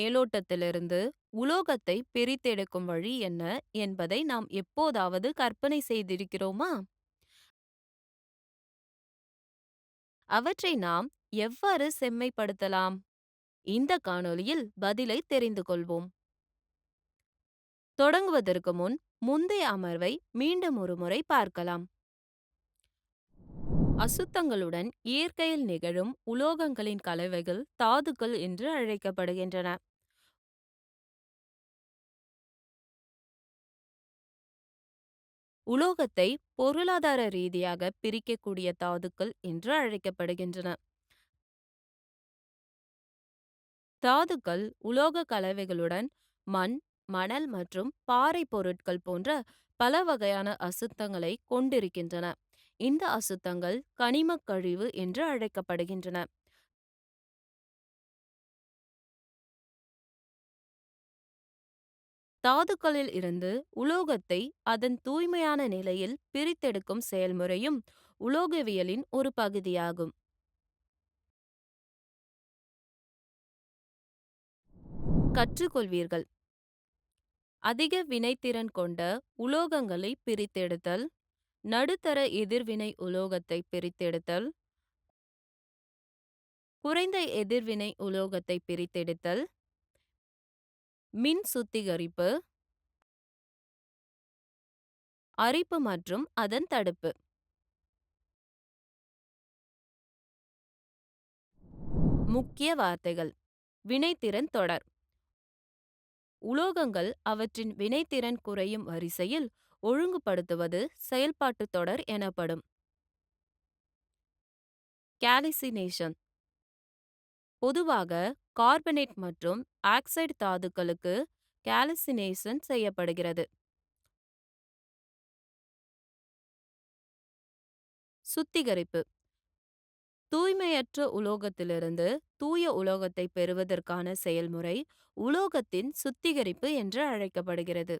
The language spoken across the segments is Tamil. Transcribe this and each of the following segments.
மேலோட்டத்திலிருந்து உலோகத்தை பிரித்தெடுக்கும் வழி என்ன என்பதை நாம் எப்போதாவது கற்பனை செய்திருக்கிறோமா? அவற்றை நாம் எவ்வாறு செம்மைப்படுத்தலாம்? இந்த காணொளியில் பதிலை தெரிந்து கொள்வோம். தொடங்குவதற்கு முன் முந்தைய அமர்வை மீண்டும் ஒரு முறை பார்க்கலாம். அசுத்தங்களுடன் இயற்கையில் நிகழும் உலோகங்களின் கலவைகள் தாதுக்கள் என்று அழைக்கப்படுகின்றன. உலோகத்தை பொருளாதார ரீதியாக பிரிக்கக்கூடிய தாதுக்கள் என்று அழைக்கப்படுகின்றன. தாதுக்கள் உலோக கலவைகளுடன் மண், மணல் மற்றும் பாறை பொருட்கள் போன்ற பல வகையான அசுத்தங்களை கொண்டிருக்கின்றன. இந்த அசுத்தங்கள் கனிமக் கழிவு என்று அழைக்கப்படுகின்றன. தாதுக்களில் இருந்து உலோகத்தை அதன் தூய்மையான நிலையில் பிரித்தெடுக்கும் செயல்முறையும் உலோகவியலின் ஒரு பகுதியாகும். கற்றுக்கொள்வீர்கள். அதிக வினைத்திறன் கொண்ட உலோகங்களை பிரித்தெடுத்தல், நடுத்தர எதிர்வினை உலோகத்தை பிரித்தெடுத்தல், குறைந்த எதிர்வினை உலோகத்தை பிரித்தெடுத்தல், மின் சுத்திகரிப்பு, அரிப்பு மற்றும் அதன் தடுப்பு. முக்கிய வார்த்தைகள்: வினைத்திறன் தொடர். உலோகங்கள் அவற்றின் வினைத்திறன் குறையும் வரிசையில் ஒழுங்குபடுத்துவது செயல்பாட்டு தொடர் எனப்படும். கால்சினேஷன் பொதுவாக கார்பனேட் மற்றும் ஆக்சைடு தாதுக்களுக்கு கால்சினேஷன் செய்யப்படுகிறது. சுத்திகரிப்பு தூய்மையற்ற உலோகத்திலிருந்து தூய உலோகத்தை பெறுவதற்கான செயல்முறை உலோகத்தின் சுத்திகரிப்பு என்று அழைக்கப்படுகிறது.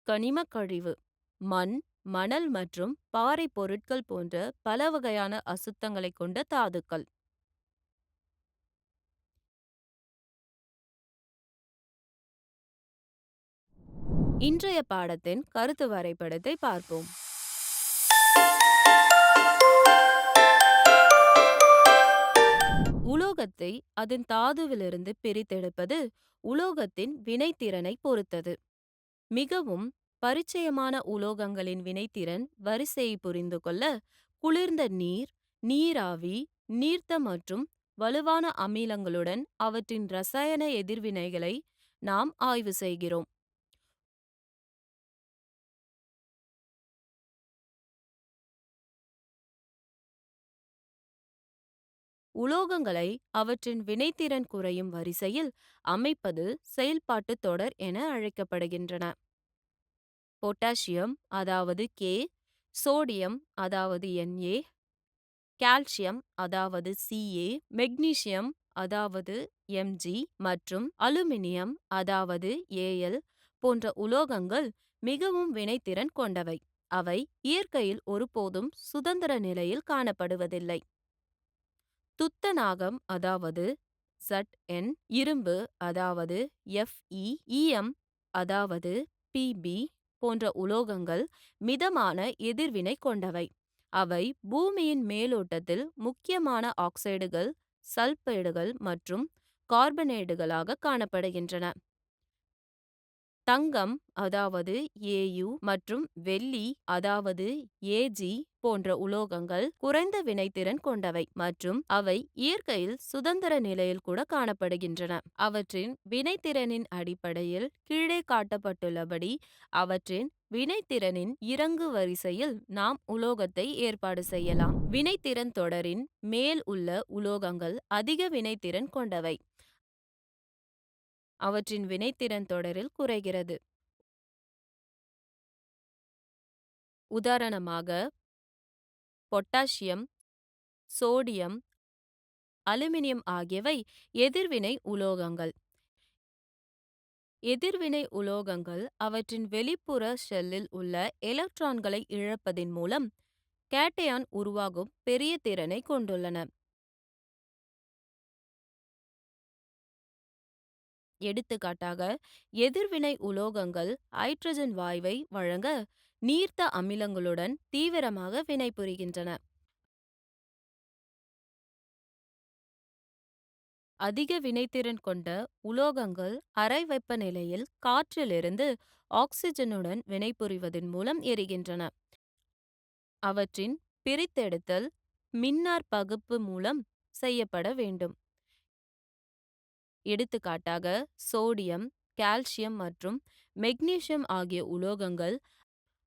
கனிமக் கழிவு மண், மணல் மற்றும் பாறை பொருட்கள் போன்ற பல வகையான அசுத்தங்களை கொண்ட தாதுக்கள். இன்றைய பாடத்தின் கருத்து வரைபடத்தை பார்ப்போம். உலோகத்தை அதன் தாதுவிலிருந்து பிரித்தெடுப்பது உலோகத்தின் வினைத்திறனை பொறுத்தது. மிகவும் பரிச்சயமான உலோகங்களின் வினைத்திறன் வரிசையை புரிந்து கொள்ள குளிர்ந்த நீர், நீராவி, நீர்த்த மற்றும் வலுவான அமிலங்களுடன் அவற்றின் இரசாயன எதிர்வினைகளை நாம் ஆய்வு செய்கிறோம். உலோகங்களை அவற்றின் வினைத்திறன் குறையும் வரிசையில் அமைப்பது செயல்பாட்டு தொடர் என அழைக்கப்படுகின்றன. பொட்டாசியம் அதாவது K, சோடியம் அதாவது Na, கால்சியம் அதாவது Ca, மெக்னீசியம் அதாவது Mg மற்றும் அலுமினியம் அதாவது Al போன்ற உலோகங்கள் மிகவும் வினைத்திறன் கொண்டவை. அவை இயற்கையில் ஒருபோதும் சுதந்திர நிலையில் காணப்படுவதில்லை. துத்தநாகம் அதாவது Zn, இரும்பு அதாவது Fe, ஈயம் அதாவது Pb போன்ற உலோகங்கள் மிதமான எதிர்வினை கொண்டவை. அவை பூமியின் மேலோட்டத்தில் முக்கியமான ஆக்சைடுகள், சல்பைடுகள் மற்றும் கார்பனேட்டுகளாக காணப்படுகின்றன. தங்கம் அதாவது Au மற்றும் வெள்ளி அதாவது Ag போன்ற உலோகங்கள் குறைந்த வினைத்திறன் கொண்டவை மற்றும் அவை இயற்கையில் சுதந்திர நிலையில் கூட காணப்படுகின்றன. அவற்றின் வினைத்திறனின் அடிப்படையில் கீழே காட்டப்பட்டுள்ளபடி அவற்றின் வினைத்திறனின் இறங்கு வரிசையில் நாம் உலோகத்தை ஏற்பாடு செய்யலாம். வினைத்திறன் தொடரின் மேல் உள்ள உலோகங்கள் அதிக வினைத்திறன் கொண்டவை. அவற்றின் வினைத்திறன் தொடரில் குறைகிறது. உதாரணமாக பொட்டாசியம், சோடியம், அலுமினியம் ஆகியவை எதிர்வினை உலோகங்கள். எதிர்வினை உலோகங்கள் அவற்றின் வெளிப்புற ஷெல்லில் உள்ள எலக்ட்ரான்களை இழப்பதின் மூலம் கேட்டயான் உருவாகும் பெரிய திறனை கொண்டுள்ளன. எடுத்துக்காட்டாக, எதிர்வினை உலோகங்கள் ஹைட்ரஜன் வாயுவை வழங்க நீர்த்த அமிலங்களுடன் தீவிரமாக வினைபுரிகின்றன. அதிக வினைத்திறன் கொண்ட உலோகங்கள் அறை வெப்பநிலையில் காற்றிலிருந்து ஆக்சிஜனுடன் வினைபுரிவதன் மூலம் எரிகின்றன. அவற்றின் பிரித்தெடுத்தல் மின்னாற்பகுப்பு பகுப்பு மூலம் செய்யப்பட வேண்டும். எடுத்துக்காட்டாக, சோடியம், கால்சியம் மற்றும் மெக்னீசியம் ஆகிய உலோகங்கள்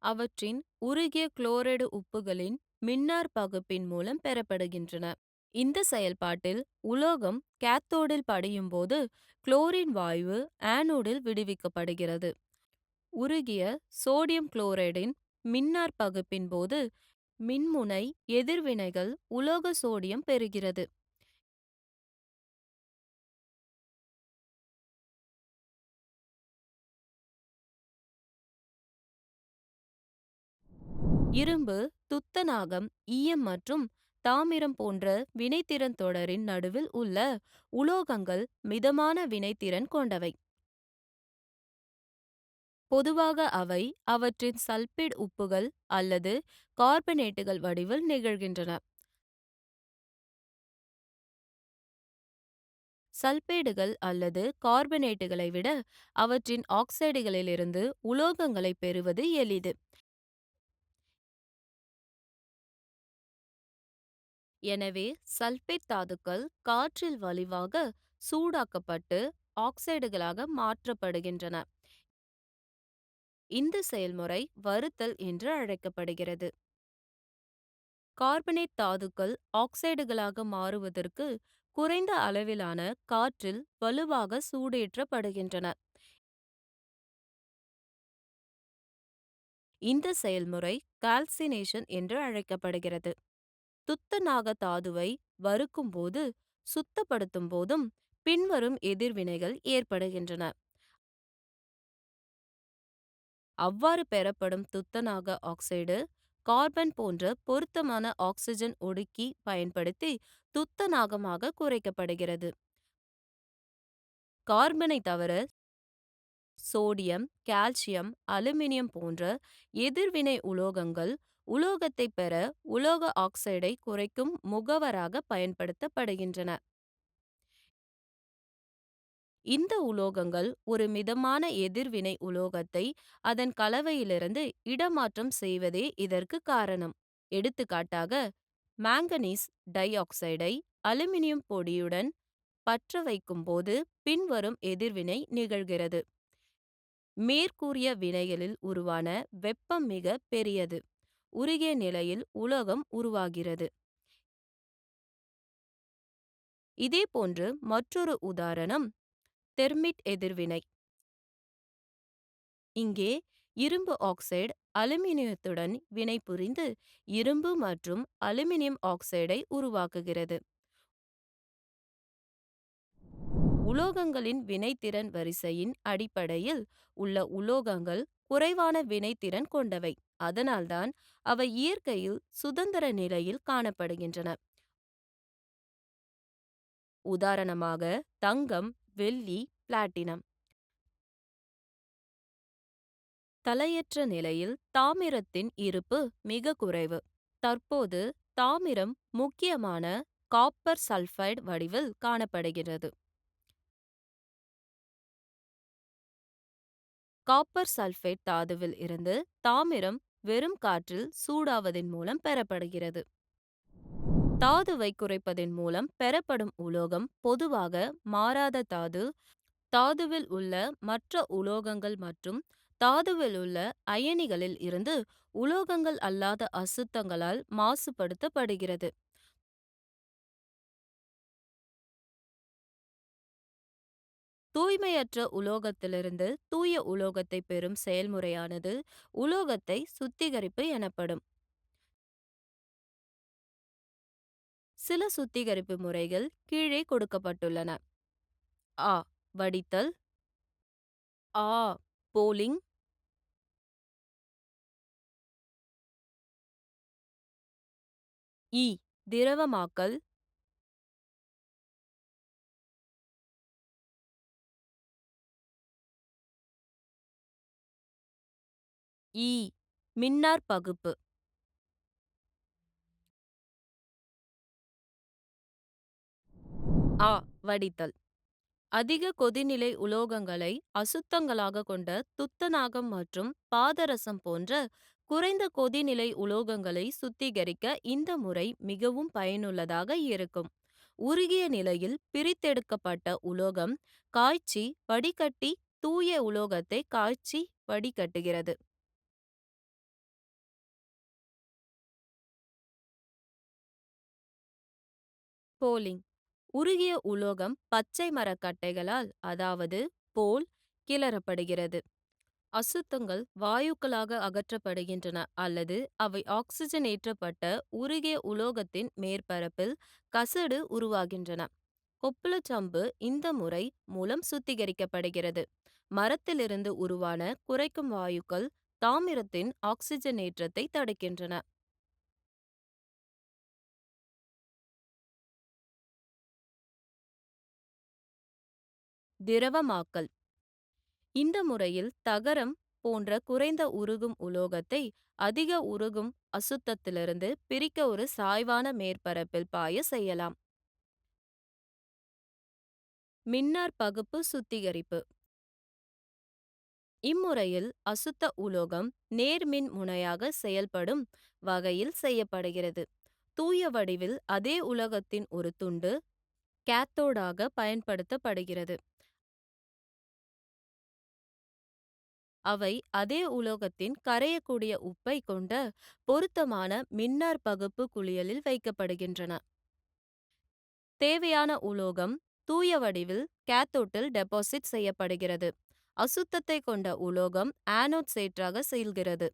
அவற்றின் உருகிய குளோரைடு உப்புகளின் மின்னாற்பகுப்பின் பகுப்பின் மூலம் பெறப்படுகின்றன. இந்த செயல்பாட்டில் உலோகம் கேத்தோடில் படியும் போது குளோரின் வாயு ஆனோடில் விடுவிக்கப்படுகிறது. உருகிய சோடியம் குளோரைடின் மின்னாற்பகுப்பின் பகுப்பின் போது மின்முனை எதிர்வினைகள் உலோக சோடியம் பெறுகிறது. இரும்பு, துத்தநாகம், ஈயம் மற்றும் தாமிரம் போன்ற வினைத்திறன் தொடரின் நடுவில் உள்ள உலோகங்கள் மிதமான வினைத்திறன் கொண்டவை. பொதுவாக அவை அவற்றின் சல்பைடு உப்புகள் அல்லது கார்பனேட்டுகள் வடிவில் நிகழ்கின்றன. சல்பைடுகள் அல்லது கார்பனேட்டுகளை விட அவற்றின் ஆக்சைடுகளிலிருந்து உலோகங்களை பெறுவது எளிது. எனவே சல்பேட் தாதுக்கள் காற்றில் வலிவாக சூடாக்கப்பட்டு ஆக்சைடுகளாக மாற்றப்படுகின்றன. இந்த செயல்முறை வறுத்தல் என்று அழைக்கப்படுகிறது. கார்பனேட் தாதுக்கள் ஆக்சைடுகளாக மாறுவதற்கு குறைந்த அளவிலான காற்றில் வலுவாக சூடேற்றப்படுகின்றன. இந்த செயல்முறை கால்சினேஷன் என்று அழைக்கப்படுகிறது. துத்தநாக தாதுவை வறுக்கும் போது சுத்தப்படுத்தும் போதும் பின்வரும் எதிர்வினைகள் ஏற்படுகின்றன. அவ்வாறு பெறப்படும் துத்தநாக ஆக்சைடு கார்பன் போன்ற பொருத்தமான ஆக்சிஜன் ஒடுக்கி பயன்படுத்தி துத்தநாகமாக குறைக்கப்படுகிறது. கார்பனை தவிர சோடியம், கால்சியம், அலுமினியம் போன்ற எதிர்வினை உலோகங்கள் உலோகத்தை பெற உலோக ஆக்சைடை குறைக்கும் முகவராக பயன்படுத்தப்படுகின்றன. இந்த உலோகங்கள் ஒரு மிதமான எதிர்வினை உலோகத்தை அதன் கலவையிலிருந்து இடமாற்றம் செய்வதே இதற்கு காரணம். எடுத்துக்காட்டாக, மாங்கனீஸ் டை ஆக்சைடை அலுமினியம் பொடியுடன் பற்ற வைக்கும் போது பின்வரும் எதிர்வினை நிகழ்கிறது. மேற்கூறிய வினைகளில் உருவான வெப்பம் மிக பெரியது. உருகிய நிலையில் உலோகம் உருவாகிறது. இதேபோன்று மற்றொரு உதாரணம் தெர்மிட் எதிர்வினை. இங்கே இரும்பு ஆக்சைடு அலுமினியத்துடன் வினைபுரிந்து இரும்பு மற்றும் அலுமினியம் ஆக்சைடை உருவாக்குகிறது. உலோகங்களின் வினைத்திறன் வரிசையின் அடிப்படையில் உள்ள உலோகங்கள் குறைவான வினைத்திறன் கொண்டவை. அதனால்தான் அவை இயற்கையில் சுதந்திர நிலையில் காணப்படுகின்றன. உதாரணமாக தங்கம், வெள்ளி, பிளாட்டினம். தலையற்ற நிலையில் தாமிரத்தின் இருப்பு மிக குறைவு. தற்போது தாமிரம் முக்கியமான காப்பர் சல்பைடு வடிவில் காணப்படுகிறது. காப்பர் சல்பேட் தாதுவில் இருந்து தாமிரம் வெறும் காற்றில் சூடாவதன் மூலம் பெறப்படுகிறது. தாதுவை குறைப்பதன் மூலம் பெறப்படும் உலோகம் பொதுவாக மாறாத தாது. தாதுவில் உள்ள மற்ற உலோகங்கள் மற்றும் தாதுவில் உள்ள அயனிகளில் இருந்து உலோகங்கள் அல்லாத அசுத்தங்களால் மாசுபடுத்தப்படுகிறது. தூய்மையற்ற உலோகத்திலிருந்து தூய உலோகத்தை பெறும் செயல்முறையானது உலோகத்தை சுத்திகரிப்பு எனப்படும். சில சுத்திகரிப்பு முறைகள் கீழே கொடுக்கப்பட்டுள்ளன. அ. வடித்தல். ஆ. போலிங். இ. திரவமாக்கல். ஈ. மின்னாற்பகுப்பு. ஆ. வடித்தல். அதிக கொதிநிலை உலோகங்களை அசுத்தங்களாக கொண்ட துத்தநாகம் மற்றும் பாதரசம் போன்ற குறைந்த கொதிநிலை உலோகங்களை சுத்திகரிக்க இந்த முறை மிகவும் பயனுள்ளதாக இருக்கும். உருகிய நிலையில் பிரித்தெடுக்கப்பட்ட உலோகம் காய்ச்சி வடிகட்டி தூய உலோகத்தை காய்ச்சி வடிகட்டுகிறது. போலிங். உருகிய உலோகம் பச்சை மரக்கட்டைகளால் அதாவது போல் கிளறப்படுகிறது. அசுத்தங்கள் வாயுக்களாக அகற்றப்படுகின்றன அல்லது அவை ஆக்சிஜனேற்றப்பட்ட உருகிய உலோகத்தின் மேற்பரப்பில் கசடு உருவாகின்றன. கொப்புளச்சம்பு இந்த முறை மூலம் சுத்திகரிக்கப்படுகிறது. மரத்திலிருந்து உருவான குறைக்கும் வாயுக்கள் தாமிரத்தின் ஆக்சிஜனேற்றத்தை தடுக்கின்றன. திரவமாக்கல். இந்த முறையில் தகரம் போன்ற குறைந்த உருகும் உலோகத்தை அதிக உருகும் அசுத்தத்திலிருந்து பிரிக்க ஒரு சாய்வான மேற்பரப்பில் பாய செய்யலாம். மின்னார் பகுப்பு சுத்திகரிப்பு. இம்முறையில் அசுத்த உலோகம் நேர்மின் முனையாக செயல்படும் வகையில் செய்யப்படுகிறது. தூய வடிவில் அதே உலோகத்தின் ஒரு துண்டு கேத்தோடாக பயன்படுத்தப்படுகிறது. அவை அதே உலோகத்தின் கரையக்கூடிய உப்பை கொண்ட பொருத்தமான மின்னார் பகுப்பு குளியலில் வைக்கப்படுகின்றன. தேவையான உலோகம் தூய வடிவில் கேத்தோட்டில் டெபாசிட் செய்யப்படுகிறது. அசுத்தத்தை கொண்ட உலோகம் ஆனோட் சேற்றாக செல்கிறது.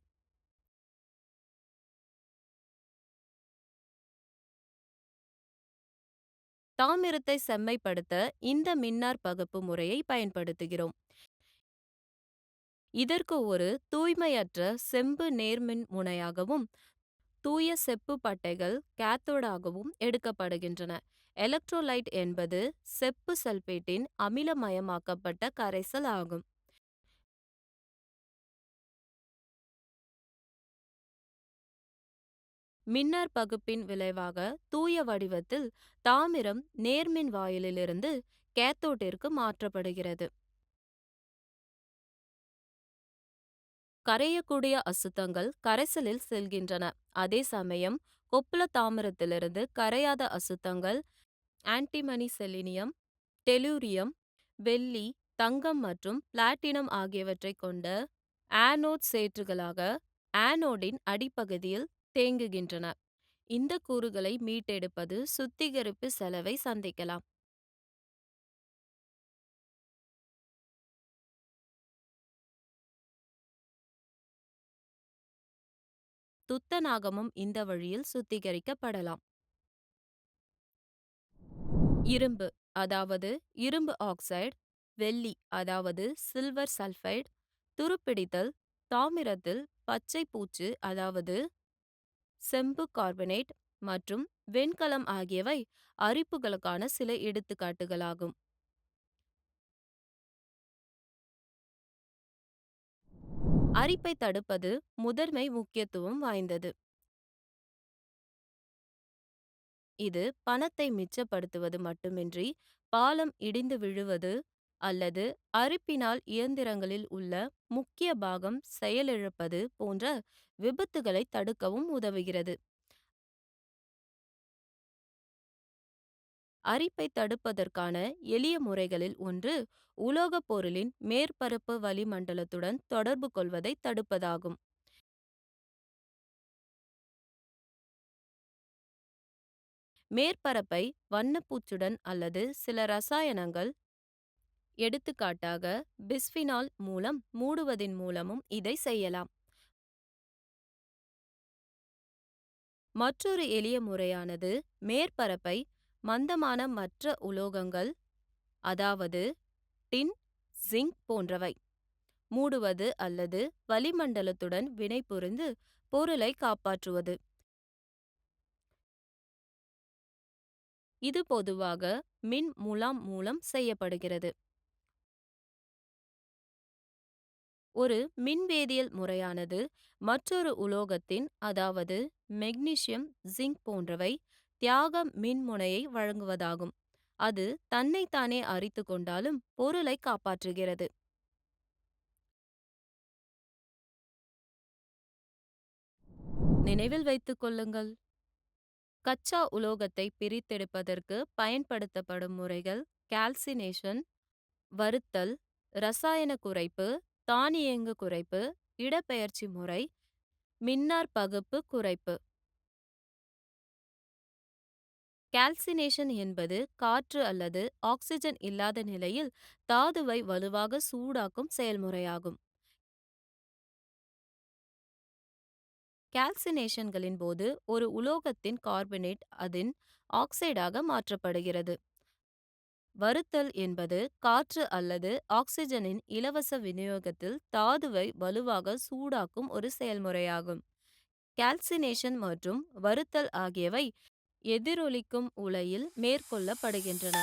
தாமிரத்தை செம்மைப்படுத்த இந்த மின்னார் பகுப்பு முறையை பயன்படுத்துகிறோம். இதற்கு ஒரு தூய்மையற்ற செம்பு நேர்மின் முனையாகவும் தூய செப்பு பட்டைகள் கேத்தோடாகவும் எடுக்கப்படுகின்றன. எலக்ட்ரோலைட் என்பது செப்பு சல்பேட்டின் அமிலமயமாக்கப்பட்ட கரைசல் ஆகும். மின்னார் பகுப்பின் விளைவாக தூய வடிவத்தில் தாமிரம் நேர்மின் வாயிலிலிருந்து கேத்தோட்டிற்கு மாற்றப்படுகிறது. கரையக்கூடிய அசுத்தங்கள் கரைசலில் செல்கின்றன. அதே சமயம் கொப்புள தாமிரத்திலிருந்து கரையாத அசுத்தங்கள் ஆன்டிமனி, செலினியம், டெலூரியம், வெள்ளி, தங்கம் மற்றும் பிளாட்டினம் ஆகியவற்றை கொண்ட ஆனோட் சேற்றுகளாக ஆனோடின் அடிப்பகுதியில் தேங்குகின்றன. இந்த கூறுகளை மீட்டெடுப்பது சுத்திகரிப்பு செலவை சந்திக்கலாம். துத்தநாகமும் இந்த வழியில் சுத்திகரிக்கப்படலாம். இரும்பு அதாவது இரும்பு ஆக்சைடு, வெள்ளி அதாவது சில்வர் சல்பைடு, துருப்பிடித்தல், தாமிரத்தில் பச்சை பூச்சு அதாவது செம்பு கார்பனேட் மற்றும் வெண்கலம் ஆகியவை அரிப்புகளுக்கான சில எடுத்துக்காட்டுகளாகும். அரிப்பை தடுப்பது முதன்மை முக்கியத்துவம் வாய்ந்தது. இது பணத்தை மிச்சப்படுத்துவது மட்டுமின்றி பாலம் இடிந்து விழுவது அல்லது அரிப்பினால் இயந்திரங்களில் உள்ள முக்கிய பாகம் செயலிழப்பது போன்ற விபத்துகளை தடுக்கவும் உதவுகிறது. அரிப்பை தடுப்பதற்கான எளிய முறைகளில் ஒன்று உலோகப் பொருளின் மேற்பரப்பு வளிமண்டலத்துடன் தொடர்பு கொள்வதை தடுப்பதாகும். மேற்பரப்பை வண்ணப்பூச்சுடன் அல்லது சில ரசாயனங்கள் எடுத்துக்காட்டாக பிஸ்பினால் மூலம் மூடுவதின் மூலமும் இதை செய்யலாம். மற்றொரு எளிய முறையானது மேற்பரப்பை மந்தமான மற்ற உலோகங்கள் அதாவது டின், ஜிங்க் போன்றவை மூடுவது அல்லது வளிமண்டலத்துடன் வினைபுரிந்து பொருளை காப்பாற்றுவது. இது பொதுவாக மின் முலாம் மூலம் செய்யப்படுகிறது. ஒரு மின்வேதியியல் முறையானது மற்றொரு உலோகத்தின், அதாவது மெக்னீசியம், ஜிங்க் போன்றவை தியாக மின்முனையை வழங்குவதாகும். அது தன்னைத்தானே அரித்து கொண்டாலும் பொருளை காப்பாற்றுகிறது. நினைவில் வைத்துக் கொள்ளுங்கள். கச்சா உலோகத்தை பிரித்தெடுப்பதற்கு பயன்படுத்தப்படும் முறைகள் கால்சினேஷன், வறுத்தல், இரசாயன குறைப்பு, தானியங்கு குறைப்பு, இடப்பெயர்ச்சி முறை, மின்னாற்பகுப்பு குறைப்பு. கால்சினேஷன் என்பது காற்று அல்லது ஆக்சிஜன் இல்லாத நிலையில் தாதுவை வலுவாக சூடாக்கும் செயல்முறையாகும். கால்சினேஷன்களின் போது ஒரு உலோகத்தின் கார்பனேட் அதன் ஆக்சைடாக மாற்றப்படுகிறது. வறுத்தல் என்பது காற்று அல்லது ஆக்சிஜனின் இலவச விநியோகத்தில் தாதுவை வலுவாக சூடாக்கும் ஒரு செயல்முறையாகும். கால்சினேஷன் மற்றும் வறுத்தல் ஆகியவை எதிரொலிக்கும் உலையில் மேற்கொள்ளப்படுகின்றன.